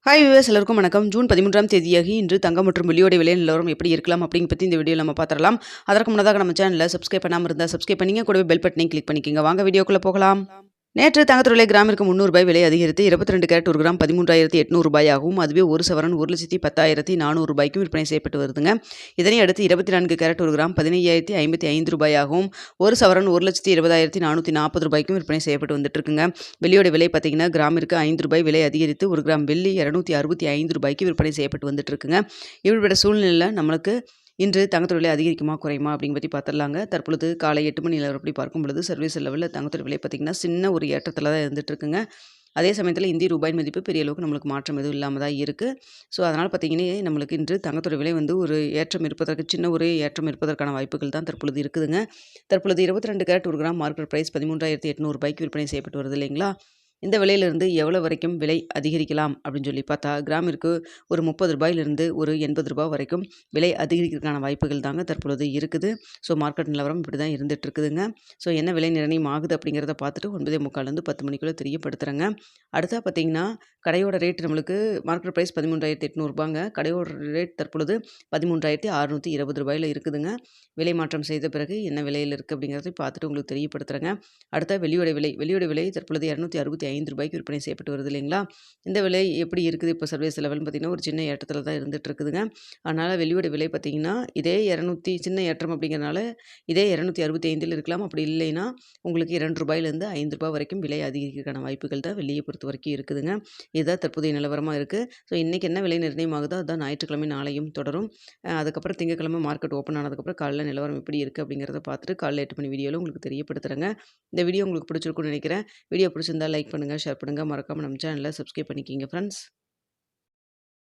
Hi viewers எல்லாருக்கும் வணக்கம். June 13ஆம் தேதியாகி இன்று தங்கம் மற்றும் வெள்ளியோட விலை நிலவரம் எப்படி இருக்கலாம் அப்படிங்க பற்றி இந்த வீடியோவில் நம்ம பார்த்துடலாம். அதற்கு முன்னதாக நம்ம சேனலில் சப்ஸ்கிரைப் பண்ணாமல் இருந்தால் சப்ஸ்கிரைப் பண்ணிங்க, கூடவே பெல் பட்டனையும் கிளிக் பண்ணிக்கோங்க. வாங்க வீடியோக்குள்ளே போகலாம். நேற்று தங்கத்தோட விலை கிராமிற்கு ரூ. 300 விலை அதிகரித்து 22 கேரட் ஒரு கிராம் 13,800 ஆகவும், அதுவே ஒரு சவரன் 1,10,400 விற்பனை செய்யப்பட்டு வருதுங்க. இதனை அடுத்து 24 கேரட் ஒரு கிராம் 15,055 ஆகவும், ஒரு சவரன் 1,20,440 விற்பனை செய்யப்பட்டு வந்துட்டு இருக்குங்க. வெள்ளியோட விலை பார்த்தீங்கன்னா கிராமிற்கு ரூ. 5 விலை அதிகரித்து ஒரு கிராம் வெள்ளி ரூ. 265 விற்பனை செய்யப்பட்டு வந்துட்டு இருக்குங்க. இப்படிப்பட்ட சூழ்நிலையில் நம்மளுக்கு இன்று தங்கத்தோட விலை அதிகரிக்குமா குறையுமா அப்படிங்க பற்றி பார்த்துடலாங்க. தற்பொழுது காலை 8 மணி நிலவரப்படி பார்க்கும் பொழுது சர்வீஸ் லெவலில் தங்கத்தோட விலை பார்த்திங்கன்னா சின்ன ஒரு ஏற்றத்தில் தான் இருந்துட்டு இருக்குங்க. அதே சமயத்தில் இந்திய ரூபாயின் மதிப்பு பெரிய அளவுக்கு நம்மளுக்கு மாற்றம் எதுவும் இல்லாமல் தான் இருக்குது. ஸோ அதனால் பார்த்திங்கன்னா நம்மளுக்கு இன்று தங்கத்தோட விலை ஒரு ஏற்றம் இருப்பதற்கு சின்ன ஒரு ஏற்றம் இருப்பதற்கான வாய்ப்புகள் தான் தற்பொழுது இருக்குதுங்க. தற்பொழுது 22 கேரட் ஒரு கிராம் மார்க்கெட் ப்ரைஸ் 13,800 விற்பனை செய்யப்பட்டு வருது இல்லைங்களா. இந்த விலையிலிருந்து எவ்வளோ வரைக்கும் விலை அதிகரிக்கலாம் அப்படின்னு சொல்லி பார்த்தா கிராமிற்கு ஒரு ரூ. 30 ஒரு ரூ. 80 வரைக்கும் விலை அதிகரிக்கிறதுக்கான வாய்ப்புகள் தாங்க தற்பொழுது இருக்குது. ஸோ மார்க்கெட் நிலவரம் இப்படி தான் இருந்துட்டு இருக்குதுங்க. ஸோ என்ன விலை நிர்ணயம் ஆகுது அப்படிங்கிறத பார்த்துட்டு 9:45 10 மணிக்குள்ளே தெரியப்படுத்துகிறேங்க. அடுத்தா பார்த்தீங்கன்னா கடையோட ரேட் நம்மளுக்கு மார்க்கெட் ப்ரைஸ் 13,800 கடையோட ரேட் தற்பொழுது 13,620 இருக்குதுங்க. விலை மாற்றம் செய்த பிறகு என்ன விலையில் இருக்குது அப்படிங்கிறத பார்த்துட்டு உங்களுக்கு தெரியப்படுத்துகிறேங்க. அடுத்த வெள்ளியோட விலை தற்பொழுது ரூ. 265 விற்பனை செய்யப்பட்டு வருது இல்லைங்களா. இந்த விலை எப்படி இருக்குது இப்போ சர்வீஸ் லெவல்னு பார்த்தீங்கன்னா ஒரு சின்ன ஏற்றத்தில் தான் இருந்துட்டு இருக்குதுங்க. அதனால் வெள்ளியோட விலை பார்த்தீங்கன்னா இதே 200 சின்ன ஏற்றம் அப்படிங்கிறனால இதே 265 இருக்கலாம். அப்படி இல்லைன்னா உங்களுக்கு ரூ. 2லேருந்து ரூ. 5 வரைக்கும் விலை அதிகரிக்கிறதுக்கான வாய்ப்புகள் தான் வெள்ளியை பொறுத்த வரைக்கும் இருக்குதுங்க. இதுதான் தற்போதைய நிலவரமாக இருக்குது. ஸோ இன்றைக்கி என்ன விலை நிர்ணயம் ஆகுதோ அதுதான் ஞாயிற்றுக்கிழமை நாளையும் தொடரும். அதுக்கப்புறம் திங்கட்கிழமை மார்க்கெட் ஓப்பன் ஆனதுக்கப்புறம் காலைல நிலவரம் எப்படி இருக்குது அப்படிங்கிறத பார்த்துட்டு காலைல 8 மணி வீடியோவில் உங்களுக்கு தெரியப்படுத்துகிறேங்க. இந்த வீடியோ உங்களுக்கு பிடிச்சிருக்குன்னு நினைக்கிறேன். வீடியோ பிடிச்சிருந்தா லைக் பண்ணுங்கள், ஷேர் பண்ணுங்கள். மறக்காமல் நம்ம சேனலை சப்ஸ்கிரைப் பண்ணிக்கிங்க ஃப்ரெண்ட்ஸ்.